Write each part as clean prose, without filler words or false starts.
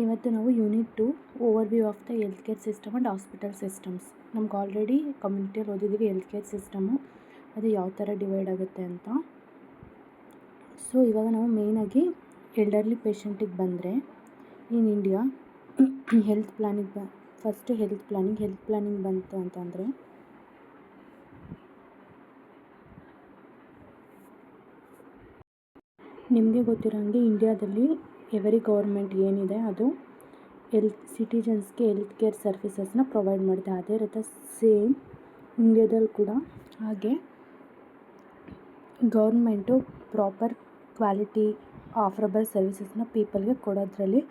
ಇವತ್ತು ನಾವು unit 2 overview of the health care system and hospital systems. ನಮ್ಗೆ already ಕಮ್ಯುನಿಟಿಯಲ್ಲಿ ಓದಿದ್ದೀವಿ health care system ಅದು ಯಾವ ಥರ ಡಿವೈಡ್ ಆಗುತ್ತೆ ಅಂತ. ಸೊ ಇವಾಗ ನಾವು ಮೇಯ್ನಾಗಿ ಎಲ್ಡರ್ಲಿ ಪೇಷಂಟಿಗೆ ಬಂದರೆ in India health planning first health planning ಬಂತು ಅಂತಂದರೆ ನಿಮಗೆ ಗೊತ್ತಿರೋ ಹಾಗೆ ಇಂಡಿಯಾದಲ್ಲಿ ಎವರಿ ಗೌರ್ಮೆಂಟ್ ಏನಿದೆ ಅದು ಸಿಟಿಜನ್ಸ್ಗೆ ಹೆಲ್ತ್ ಕೇರ್ ಸರ್ವಿಸಸ್ನ ಪ್ರೊವೈಡ್ ಮಾಡುತ್ತೆ. ಅದೇ ರೀತಿ ಸೇಮ್ ಇಂಡಿಯಾದಲ್ಲಿ ಕೂಡ ಹಾಗೆ ಗೌರ್ಮೆಂಟು ಪ್ರಾಪರ್ ಕ್ವಾಲಿಟಿ ಆಫರಬಲ್ ಸರ್ವಿಸಸ್ನ ಪೀಪಲ್ಗೆ ಕೊಡೋದ್ರಲ್ಲಿ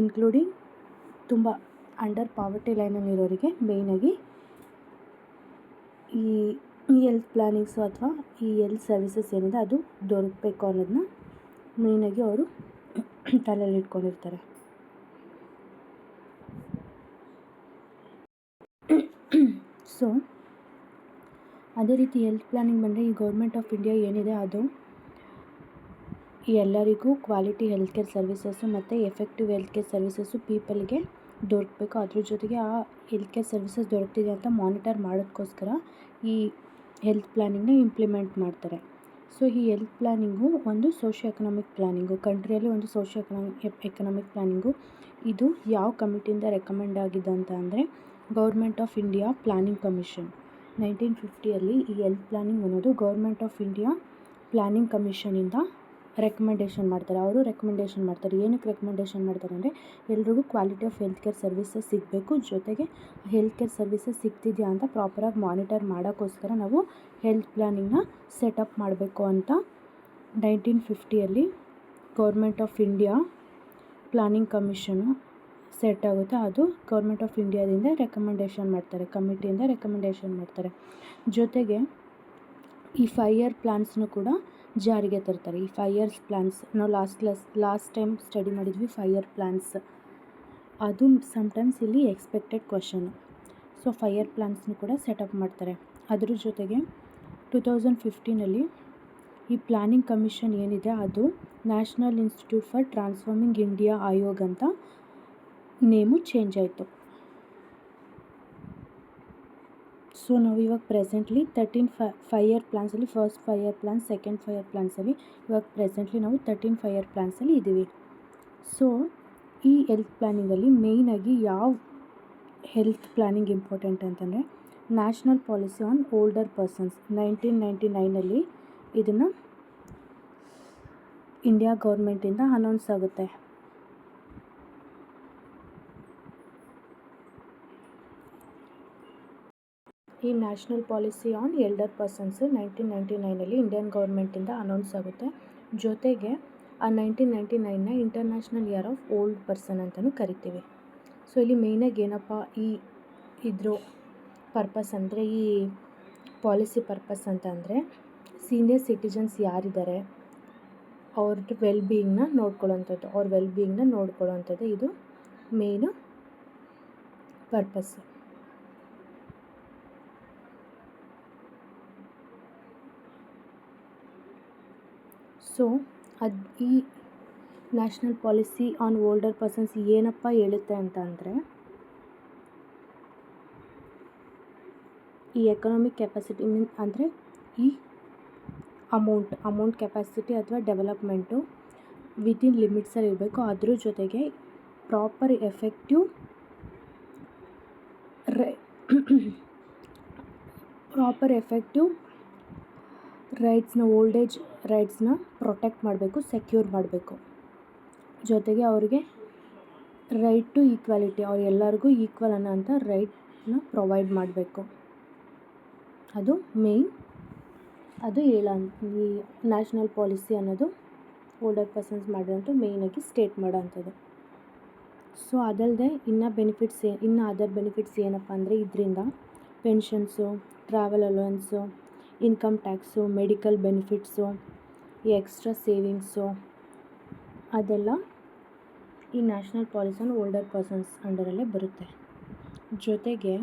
ಇನ್ಕ್ಲೂಡಿಂಗ್ ತುಂಬ ಅಂಡರ್ ಪಾವರ್ಟಿ ಲೈನಲ್ಲಿರೋರಿಗೆ ಮೇಯ್ನಾಗಿ ಈ ಹೆಲ್ತ್ ಪ್ಲ್ಯಾನಿಂಗ್ಸು ಅಥವಾ ಈ ಹೆಲ್ತ್ ಸರ್ವಿಸಸ್ ಏನಿದೆ ಅದು ದೊರಕಬೇಕು ಅನ್ನೋದನ್ನ ಮೇಯ್ನಾಗಿ ಅವರು ತಲೆಯಲ್ಲಿ ಇಟ್ಕೊಂಡಿರ್ತಾರೆ. ಸೊ ಅದೇ ರೀತಿ ಹೆಲ್ತ್ ಪ್ಲ್ಯಾನಿಂಗ್ ಬಂದರೆ ಈ ಗೌರ್ಮೆಂಟ್ ಆಫ್ ಇಂಡಿಯಾ ಏನಿದೆ ಅದು ಎಲ್ಲರಿಗೂ ಕ್ವಾಲಿಟಿ ಹೆಲ್ತ್ ಕೇರ್ ಸರ್ವಿಸಸ್ಸು ಮತ್ತು ಎಫೆಕ್ಟಿವ್ ಹೆಲ್ತ್ ಕೇರ್ ಸರ್ವಿಸಸ್ಸು ಪೀಪಲ್ಗೆ ದೊರಕಬೇಕು. ಅದ್ರ ಜೊತೆಗೆ ಆ ಹೆಲ್ತ್ ಕೇರ್ ಸರ್ವಿಸಸ್ ದೊರಕ್ತಿದೆ ಅಂತ ಮಾನಿಟರ್ ಮಾಡೋದಕ್ಕೋಸ್ಕರ ಈ ಹೆಲ್ತ್ ಪ್ಲ್ಯಾನಿಂಗ್ನ ಇಂಪ್ಲಿಮೆಂಟ್ ಮಾಡ್ತಾರೆ. ಸೊ ಈ ಹೆಲ್ತ್ ಪ್ಲ್ಯಾನಿಂಗು ಒಂದು ಸೋಷಿಯೋ ಎಕನಾಮಿಕ್ ಪ್ಲ್ಯಾನಿಂಗು, ಕಂಟ್ರಿಯಲ್ಲಿ ಒಂದು ಸೋಷಿಯೋ ಎಕನಾಮಿಕ್ ಪ್ಲ್ಯಾನಿಂಗು. ಇದು ಯಾವ ಕಮಿಟಿಯಿಂದ ರೆಕಮೆಂಡ್ ಆಗಿದೆ ಅಂತ ಅಂದರೆ government of India planning commission 1950ಯಲ್ಲಿ ಈ ಹೆಲ್ತ್ ಪ್ಲ್ಯಾನಿಂಗ್ ಅನ್ನೋದು ಗೌರ್ಮೆಂಟ್ ಆಫ್ ಇಂಡಿಯಾ ಪ್ಲ್ಯಾನಿಂಗ್ ಕಮಿಷನಿಂದ ರೆಕಮೆಂಡೇಷನ್ ಮಾಡ್ತಾರೆ. ಅವರು ರೆಕಮೆಂಡೇಷನ್ ಮಾಡ್ತಾರೆ. ಏನಕ್ಕೆ ರೆಕಮೆಂಡೇಷನ್ ಮಾಡ್ತಾರೆ ಅಂದರೆ ಎಲ್ರಿಗೂ quality of health care services ಸಿಗಬೇಕು, ಜೊತೆಗೆ ಹೆಲ್ತ್ ಕೇರ್ ಸರ್ವಿಸಸ್ ಸಿಗ್ತಿದೆಯಾ ಅಂತ ಪ್ರಾಪರಾಗಿ ಮಾನಿಟರ್ ಮಾಡೋಕ್ಕೋಸ್ಕರ ನಾವು ಹೆಲ್ತ್ ಪ್ಲ್ಯಾನಿಂಗ್ನ ಸೆಟಪ್ ಮಾಡಬೇಕು ಅಂತ 1950ಯಲ್ಲಿ government of India planning commission set ಆಗುತ್ತೆ. ಅದು ಗೌರ್ಮೆಂಟ್ ಆಫ್ ಇಂಡಿಯಾದಿಂದ ರೆಕಮೆಂಡೇಷನ್ ಮಾಡ್ತಾರೆ, ಕಮಿಟಿಯಿಂದ ರೆಕಮೆಂಡೇಷನ್ ಮಾಡ್ತಾರೆ. ಜೊತೆಗೆ ಈ 5 ಇಯರ್ ಪ್ಲ್ಯಾನ್ಸ್ನು ಕೂಡ ಜಾರಿಗೆ ತರ್ತಾರೆ. ಈ 5 ಇಯರ್ಸ್ ಪ್ಲ್ಯಾನ್ಸ್ ನಾವು ಲಾಸ್ಟ್ ಟೈಮ್ ಸ್ಟಡಿ ಮಾಡಿದ್ವಿ 5 ಇಯರ್ ಪ್ಲ್ಯಾನ್ಸ್. ಅದು ಸಮ್ಟೈಮ್ಸ್ ಇಲ್ಲಿ ಎಕ್ಸ್ಪೆಕ್ಟೆಡ್ ಕ್ವಶನು. ಸೊ 5 ಇಯರ್ ಪ್ಲ್ಯಾನ್ಸ್ನು ಕೂಡ ಸೆಟಪ್ ಮಾಡ್ತಾರೆ. ಅದ್ರ ಜೊತೆಗೆ 2015ನಲ್ಲಿ ಈ ಪ್ಲ್ಯಾನಿಂಗ್ ಕಮಿಷನ್ ಏನಿದೆ ಅದು national institute for transforming India Aayog ಅಂತ ನೇಮು ಚೇಂಜ್ ಆಯಿತು. ಸೊ ನಾವು ಇವಾಗ ಪ್ರೆಸೆಂಟ್ಲಿ 5 ಇಯರ್ ಪ್ಲ್ಯಾನ್ಸಲ್ಲಿ first 5 year plans, second 5 year ಪ್ಲ್ಯಾನ್ಸಲ್ಲಿ ಇವಾಗ ಪ್ರೆಸೆಂಟ್ಲಿ ನಾವು 5 ಇಯರ್ ಪ್ಲ್ಯಾನ್ಸಲ್ಲಿ ಇದ್ದೀವಿ. ಸೊ ಈ ಹೆಲ್ತ್ ಪ್ಲ್ಯಾನಿಂಗಲ್ಲಿ ಮೇಯ್ನಾಗಿ ಯಾವ ಹೆಲ್ತ್ ಪ್ಲ್ಯಾನಿಂಗ್ ಇಂಪಾರ್ಟೆಂಟ್ ಅಂತಂದರೆ national policy on older persons 1999ನಲ್ಲಿ ಇದನ್ನು ಇಂಡಿಯಾ ಗೌರ್ಮೆಂಟಿಂದ ಅನೌನ್ಸ್ ಆಗುತ್ತೆ. ಈ national policy on elder persons 1999ನಲ್ಲಿ ಇಂಡಿಯನ್ ಗೌರ್ಮೆಂಟಿಂದ ಅನೌನ್ಸ್ ಆಗುತ್ತೆ. ಜೊತೆಗೆ ಆ 1999ನ international year of old person ಅಂತಲೂ ಕರಿತೀವಿ. ಸೊ ಇಲ್ಲಿ ಮೇಯ್ನಾಗಿ ಏನಪ್ಪ ಇದ್ರ ಪರ್ಪಸ್ ಅಂದರೆ ಈ ಪಾಲಿಸಿ ಪರ್ಪಸ್ ಅಂತ ಅಂದರೆ ಸೀನಿಯರ್ ಸಿಟಿಜನ್ಸ್ ಯಾರಿದ್ದಾರೆ ಅವ್ರದ್ದು ವೆಲ್ಬೀಯಿಂಗ್ನ ನೋಡ್ಕೊಳ್ಳೋವಂಥದ್ದು ಇದು ಮೇಯ್ನು ಪರ್ಪಸ್ಸು. ಸೊ ಈ national policy on older persons ಏನಪ್ಪ ಹೇಳುತ್ತೆ ಅಂತ ಅಂದರೆ ಈ ಎಕನಾಮಿಕ್ ಕೆಪಾಸಿಟಿ ಅಂದರೆ ಈ ಅಮೌಂಟ್ ಕೆಪಾಸಿಟಿ ಅಥವಾ ಡೆವಲಪ್ಮೆಂಟು ವಿತಿನ್ ಲಿಮಿಟ್ಸಲ್ಲಿ ಇರಬೇಕು. ಅದ್ರ ಜೊತೆಗೆ ಪ್ರಾಪರ್ ಎಫೆಕ್ಟಿವ್ ಓಲ್ಡ್ ಏಜ್ ರೈಟ್ಸ್ನ ಪ್ರೊಟೆಕ್ಟ್ ಮಾಡಬೇಕು, ಸೆಕ್ಯೂರ್ ಮಾಡಬೇಕು. ಜೊತೆಗೆ ಅವ್ರಿಗೆ ರೈಟ್ ಟು ಈಕ್ವಾಲಿಟಿ, ಎಲ್ಲರಿಗೂ ಈಕ್ವಲ್ ಅನ್ನೋಂಥ ರೈಟ್ನ ಪ್ರೊವೈಡ್ ಮಾಡಬೇಕು. ಅದು ಮೇಯ್ನ್ ಈ ನ್ಯಾಷನಲ್ ಪಾಲಿಸಿ ಅನ್ನೋದು ಓಲ್ಡರ್ ಪರ್ಸನ್ಸ್ ಮಾಡಿರೋಂಥ ಮೇಯ್ನಾಗಿ ಸ್ಟೇಟ್ ಮಾಡೋವಂಥದ್ದು. ಸೊ ಅದಲ್ಲದೆ ಇನ್ನು ಅದರ್ ಬೆನಿಫಿಟ್ಸ್ ಏನಪ್ಪ ಅಂದರೆ ಇದರಿಂದ pensions, travel allowances, income tax, medical benefits, ಈ ಎಕ್ಸ್ಟ್ರಾ ಸೇವಿಂಗ್ಸು ಅದೆಲ್ಲ ಈ national policy on older persons ಅಂಡರಲ್ಲೇ ಬರುತ್ತೆ. ಜೊತೆಗೆ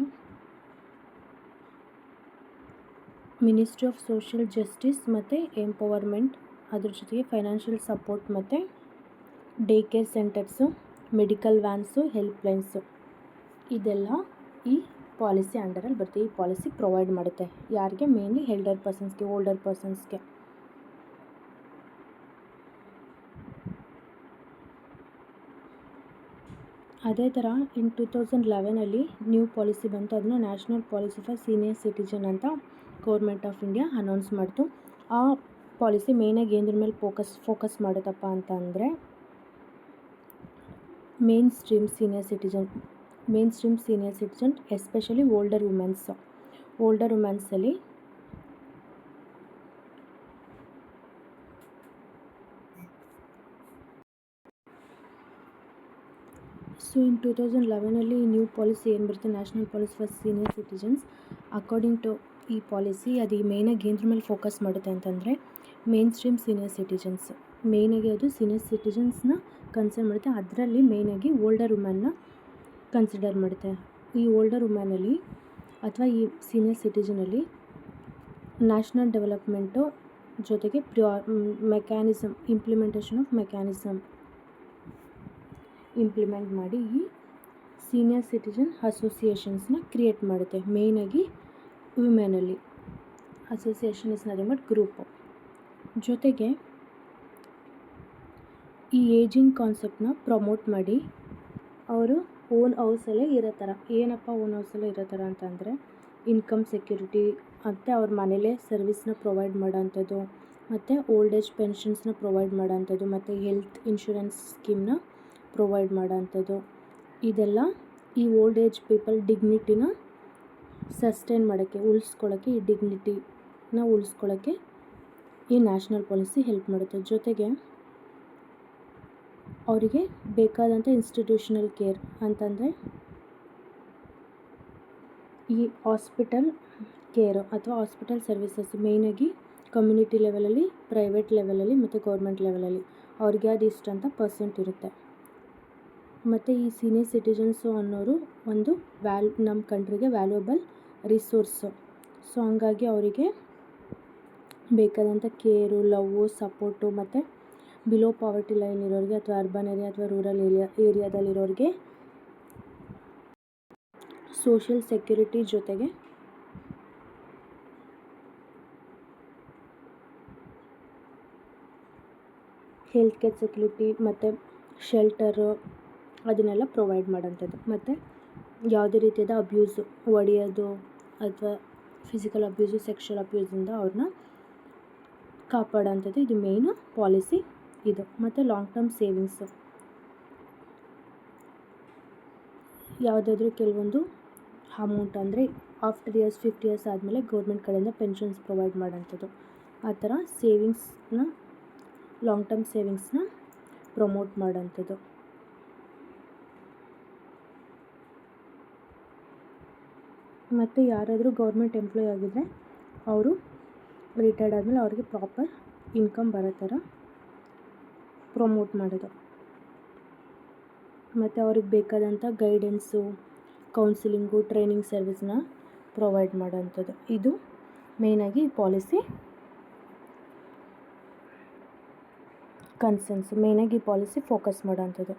ಮಿನಿಸ್ಟ್ರಿ ಆಫ್ ಸೋಷಿಯಲ್ ಜಸ್ಟಿಸ್ ಮತ್ತು ಎಂಪವರ್ಮೆಂಟ್, ಅದ್ರ ಜೊತೆಗೆ ಫೈನಾನ್ಷಿಯಲ್ ಸಪೋರ್ಟ್ ಮತ್ತು day care centres, medical vans, helplines ಇದೆಲ್ಲ ಈ ಪಾಲಿಸಿ ಅಂಡರಲ್ಲಿ ಬರುತ್ತೆ. ಈ ಪಾಲಿಸಿ ಪ್ರೊವೈಡ್ ಮಾಡುತ್ತೆ ಯಾರಿಗೆ? ಮೇನ್ಲಿ ಎಲ್ಡರ್ ಪರ್ಸನ್ಸ್ಗೆ, ಓಲ್ಡರ್ ಪರ್ಸನ್ಸ್ಗೆ. ಅದೇ ಥರ ಇನ್ 2011 ನ್ಯೂ ಪಾಲಿಸಿ ಬಂತು. ಅದನ್ನ national policy for senior citizen ಅಂತ ಗೌರ್ಮೆಂಟ್ ಆಫ್ ಇಂಡಿಯಾ ಅನೌನ್ಸ್ ಮಾಡ್ತು. ಆ ಪಾಲಿಸಿ ಮೇಯ್ನಾಗಿ ಏನರ ಮೇಲೆ ಫೋಕಸ್ ಮಾಡುತ್ತಪ್ಪ ಅಂತ ಅಂದರೆ main stream senior citizen especially older ವುಮೆನ್ಸಲ್ಲಿ ಸೊ ಇನ್ 2011 ನ್ಯೂ ಪಾಲಿಸಿ ಏನು ಬರುತ್ತೆ, national policy for senior citizens. According to ಈ ಪಾಲಿಸಿ ಅದು ಮೇಯ್ನಾಗಿ ಏನರ ಮೇಲೆ ಫೋಕಸ್ ಮಾಡುತ್ತೆ ಅಂತಂದರೆ ಮೇನ್ ಸ್ಟ್ರೀಮ್ ಸೀನಿಯರ್ ಸಿಟಿಜನ್ಸ್. ಮೇಯ್ನಾಗಿ ಅದು ಸೀನಿಯರ್ ಸಿಟಿಜನ್ಸ್ನ ಕನ್ಸಿಡರ್ ಮಾಡುತ್ತೆ. ಅದರಲ್ಲಿ ಮೇಯ್ನಾಗಿ ಓಲ್ಡರ್ ವುಮೆನ್ನ ಕನ್ಸಿಡರ್ ಮಾಡುತ್ತೆ. ಈ ಓಲ್ಡರ್ ವುಮೆನಲ್ಲಿ ಅಥವಾ ಈ ಸೀನಿಯರ್ ಸಿಟಿಜನಲ್ಲಿ ನ್ಯಾಷನಲ್ ಡೆವಲಪ್ಮೆಂಟು ಜೊತೆಗೆ ಇಂಪ್ಲಿಮೆಂಟೇಷನ್ ಆಫ್ ಮೆಕ್ಯಾನಿಸಮ್ ಇಂಪ್ಲಿಮೆಂಟ್ ಮಾಡಿ ಈ ಸೀನಿಯರ್ ಸಿಟಿಜನ್ ಅಸೋಸಿಯೇಷನ್ಸ್ನ ಕ್ರಿಯೇಟ್ ಮಾಡುತ್ತೆ. ಮೇಯ್ನಾಗಿ ವುಮೆನಲ್ಲಿ association is nothing but group. ಜೊತೆಗೆ ಈ ಏಜಿಂಗ್ ಕಾನ್ಸೆಪ್ಟನ್ನ ಪ್ರಮೋಟ್ ಮಾಡಿ ಅವರು ಓನ್ ಹೌಸಲ್ಲೇ ಇರೋ ಥರ. ಏನಪ್ಪ ಓನ್ ಹೌಸಲ್ಲೇ ಇರೋ ಥರ ಅಂತಂದರೆ ಇನ್ಕಮ್ ಸೆಕ್ಯೂರಿಟಿ ಮತ್ತು ಅವ್ರ ಮನೇಲೇ ಸರ್ವಿಸ್ನ ಪ್ರೊವೈಡ್ ಮಾಡೋಂಥದ್ದು, ಮತ್ತು ಓಲ್ಡ್ ಏಜ್ ಪೆನ್ಷನ್ಸ್ನ ಪ್ರೊವೈಡ್ ಮಾಡೋಂಥದ್ದು, ಮತ್ತು ಹೆಲ್ತ್ ಇನ್ಶೂರೆನ್ಸ್ ಸ್ಕೀಮ್ನ ಪ್ರೊವೈಡ್ ಮಾಡೋಂಥದ್ದು. ಇದೆಲ್ಲ ಈ ಓಲ್ಡ್ ಏಜ್ ಪೀಪಲ್ ಡಿಗ್ನಿಟಿನ ಸಸ್ಟೈನ್ ಮಾಡೋಕ್ಕೆ, ಈ ಡಿಗ್ನಿಟಿನ ಉಳಿಸ್ಕೊಳ್ಳೋಕ್ಕೆ ಈ ನ್ಯಾಷನಲ್ ಪಾಲಿಸಿ ಹೆಲ್ಪ್ ಮಾಡುತ್ತೆ. ಜೊತೆಗೆ ಅವರಿಗೆ ಬೇಕಾದಂಥ ಇನ್ಸ್ಟಿಟ್ಯೂಷನಲ್ ಕೇರ್ ಅಂತಂದರೆ ಈ ಹಾಸ್ಪಿಟಲ್ ಕೇರು ಅಥವಾ ಹಾಸ್ಪಿಟಲ್ ಸರ್ವಿಸಸ್ ಮೇಯ್ನಾಗಿ ಕಮ್ಯುನಿಟಿ ಲೆವೆಲಲ್ಲಿ, ಪ್ರೈವೇಟ್ ಲೆವೆಲಲ್ಲಿ ಮತ್ತು ಗೌರ್ಮೆಂಟ್ ಲೆವೆಲಲ್ಲಿ ಅವ್ರಿಗೆ ಅದು ಇಷ್ಟ ಅಂತ ಪರ್ಸೆಂಟ್ ಇರುತ್ತೆ. ಮತ್ತು ಈ ಸೀನಿಯರ್ ಸಿಟಿಜನ್ಸು ಅನ್ನೋರು ಒಂದು ನಮ್ಮ ಕಂಟ್ರಿಗೆ ವ್ಯಾಲ್ಯೂಬಲ್ ರಿಸೋರ್ಸು. ಸೊ ಹಂಗಾಗಿ ಅವರಿಗೆ ಬೇಕಾದಂಥ ಕೇರು, ಲವ್ವು, ಸಪೋರ್ಟು ಮತ್ತು ಬಿಲೋ ಪಾವರ್ಟಿ ಲೈನ್ ಇರೋರಿಗೆ ಅಥವಾ ಅರ್ಬನ್ ಏರಿಯಾ ಅಥವಾ ರೂರಲ್ ಏರಿಯಾದಲ್ಲಿರೋರಿಗೆ ಸೋಷಿಯಲ್ ಸೆಕ್ಯೂರಿಟಿ ಜೊತೆಗೆ ಹೆಲ್ತ್ ಕೇರ್ ಸೆಕ್ಯೂರಿಟಿ ಮತ್ತು ಶೆಲ್ಟರು ಅದನ್ನೆಲ್ಲ ಪ್ರೊವೈಡ್ ಮಾಡೋಂಥದ್ದು. ಮತ್ತು ಯಾವುದೇ ರೀತಿಯಾದ ಅಬ್ಯೂಸು, ಹೊಡೆಯೋದು ಅಥವಾ ಫಿಸಿಕಲ್ ಅಬ್ಯೂಸು, ಸೆಕ್ಷುವಲ್ ಅಬ್ಯೂಸಿಂದ ಅವ್ರನ್ನ ಕಾಪಾಡೋಂಥದ್ದು ಇದು ಮೇಯ್ನು ಪಾಲಿಸಿ ಇದು. ಮತ್ತು ಲಾಂಗ್ ಟರ್ಮ್ ಸೇವಿಂಗ್ಸು, ಯಾವುದಾದ್ರೂ ಕೆಲವೊಂದು ಅಮೌಂಟ್ ಅಂದರೆ ಆಫ್ಟರ್ 50 ಇಯರ್ಸ್ ಆದಮೇಲೆ ಗೌರ್ಮೆಂಟ್ ಕಡೆಯಿಂದ ಪೆನ್ಷನ್ಸ್ ಪ್ರೊವೈಡ್ ಮಾಡೋಂಥದ್ದು. ಆ ಥರ ಸೇವಿಂಗ್ಸ್ನ, ಲಾಂಗ್ ಟರ್ಮ್ ಸೇವಿಂಗ್ಸ್ನ ಪ್ರಮೋಟ್ ಮಾಡೋಂಥದ್ದು. ಮತ್ತು ಯಾರಾದರೂ ಗೌರ್ಮೆಂಟ್ ಎಂಪ್ಲಾಯ್ ಆಗಿದ್ದರೆ ಅವರು ರಿಟೈರ್ಡ್ ಆದಮೇಲೆ ಅವ್ರಿಗೆ ಪ್ರಾಪರ್ ಇನ್ಕಮ್ ಬರೋ ಥರ ಪ್ರಮೋಟ್ ಮಾಡೋದು. ಮತ್ತು ಅವ್ರಿಗೆ ಬೇಕಾದಂಥ ಗೈಡೆನ್ಸು, ಕೌನ್ಸಿಲಿಂಗು, ಟ್ರೈನಿಂಗ್ ಸರ್ವಿಸ್ನ ಪ್ರೊವೈಡ್ ಮಾಡೋಂಥದ್ದು. ಇದು ಮೇಯ್ನಾಗಿ ಪಾಲಿಸಿ ಕನ್ಸರ್ನ್ಸ್, ಮೇಯ್ನಾಗಿ ಪಾಲಿಸಿ ಫೋಕಸ್ ಮಾಡೋಂಥದ್ದು.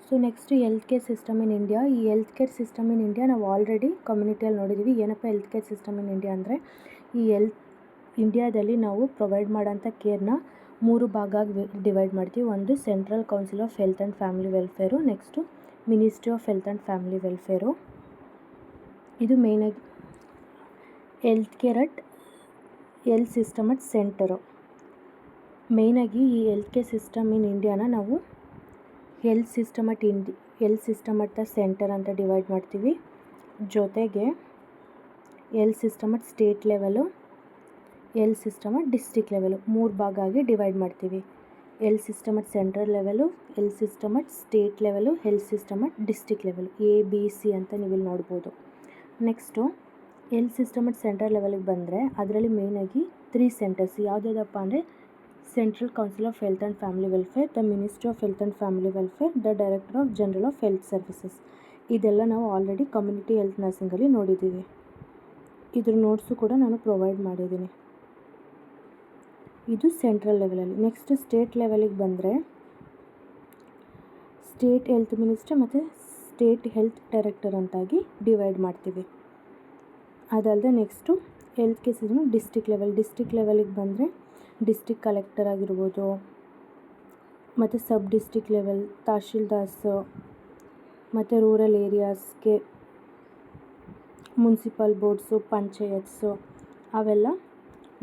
So next health care system in India. ಈ health care system in India ನಾವು ಆಲ್ರೆಡಿ ಕಮ್ಯುನಿಟಿಯಲ್ಲಿ ನೋಡಿದ್ದೀವಿ. ಏನಪ್ಪ health care system in India ಅಂದರೆ ಈ ಇಂಡಿಯಾದಲ್ಲಿ ನಾವು ಪ್ರೊವೈಡ್ ಮಾಡೋಂಥ ಕೇರ್ನ 3 ಭಾಗ ಡಿವೈಡ್ ಮಾಡ್ತೀವಿ. ಒಂದು central council of health and family welfare, next ministry of health and family welfare. ಇದು ಮೇಯ್ನಾಗಿ ಹೆಲ್ತ್ ಸಿಸ್ಟಮ್ ಅಟ್ ಸೆಂಟರು. ಮೇಯ್ನಾಗಿ ಈ ಹೆಲ್ತ್ ಕೇರ್ ಸಿಸ್ಟಮ್ ಇನ್ ಇಂಡಿಯಾನ ನಾವು health system at the centre ಅಂತ ಡಿವೈಡ್ ಮಾಡ್ತೀವಿ. ಜೊತೆಗೆ health system at state level, health system at district level 3 ಭಾಗ ಆಗಿ ಡಿವೈಡ್ ಮಾಡ್ತೀವಿ. Health system at central level, health system at state level, health system at district level, ABC ಅಂತ ನೀವಿಲ್ಲಿ ನೋಡ್ಬೋದು. Next health system at central ಲೆವೆಲಿಗೆ ಬಂದರೆ ಅದರಲ್ಲಿ ಮೇಯ್ನಾಗಿ 3 ಸೆಂಟರ್ಸ್ ಯಾವುದ್ಯಾವುದಪ್ಪ ಅಂದರೆ central council of health and family welfare, the ministry of health and family welfare, the director of general of health services. ಇದೆಲ್ಲ ನಾವು ಆಲ್ರೆಡಿ ಕಮ್ಯುನಿಟಿ ಹೆಲ್ತ್ ನರ್ಸಿಂಗಲ್ಲಿ ನೋಡಿದ್ದೀವಿ. ಇದ್ರ ನೋಟ್ಸು ಕೂಡ ನಾನು ಪ್ರೊವೈಡ್ ಮಾಡಿದ್ದೀನಿ. ಇದು ಸೆಂಟ್ರಲ್ ಲೆವೆಲಲ್ಲಿ. ನೆಕ್ಸ್ಟ್ ಸ್ಟೇಟ್ ಲೆವೆಲಿಗೆ ಬಂದರೆ ಸ್ಟೇಟ್ ಹೆಲ್ತ್ ಮಿನಿಸ್ಟರ್ ಮತ್ತು ಸ್ಟೇಟ್ ಹೆಲ್ತ್ ಡೈರೆಕ್ಟರ್ ಅಂತಾಗಿ ಡಿವೈಡ್ ಮಾಡ್ತೀವಿ. ಅದಲ್ಲದೆ ನೆಕ್ಸ್ಟು ಹೆಲ್ತ್ ಕೇಸನ್ನು ಡಿಸ್ಟಿಕ್ ಲೆವೆಲಿಗೆ ಬಂದರೆ ಡಿಸ್ಟಿಕ್ ಕಲೆಕ್ಟರ್ ಆಗಿರ್ಬೋದು, ಮತ್ತು ಸಬ್ ಡಿಸ್ಟಿಕ್ ಲೆವೆಲ್ ತಹಶೀಲ್ದಾರ್ಸು, ಮತ್ತು ರೂರಲ್ ಏರಿಯಾಸ್ಗೆ ಮುನ್ಸಿಪಲ್ ಬೋರ್ಡ್ಸು, ಪಂಚಾಯತ್ಸು ಅವೆಲ್ಲ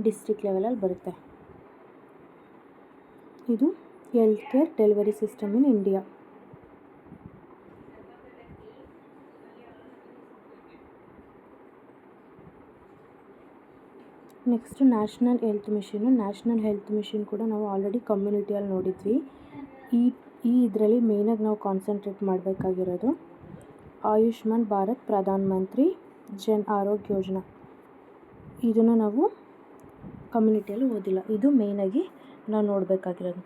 ಡಿಸ್ಟಿಕ್ ಲೆವೆಲಲ್ಲಿ ಬರುತ್ತೆ. ಇದು health care delivery system in India. Next national health mission ಕೂಡ ನಾವು ಆಲ್ರೆಡಿ ಕಮ್ಯುನಿಟಿಯಲ್ಲಿ ನೋಡಿದ್ವಿ. ಇದರಲ್ಲಿ ಮೇಯ್ನಾಗಿ ನಾವು ಕಾನ್ಸಂಟ್ರೇಟ್ ಮಾಡಬೇಕಾಗಿರೋದು ಆಯುಷ್ಮಾನ್ ಭಾರತ್ ಪ್ರಧಾನ್ ಮಂತ್ರಿ ಜನ್ ಆರೋಗ್ಯ ಯೋಜನಾ. ಇದನ್ನು ನಾವು ಕಮ್ಯುನಿಟಿಯಲ್ಲಿ ಓದಿಲ್ಲ. ಇದು ಮೇಯ್ನಾಗಿ ನಾವು ನೋಡಬೇಕಾಗಿರೋದು.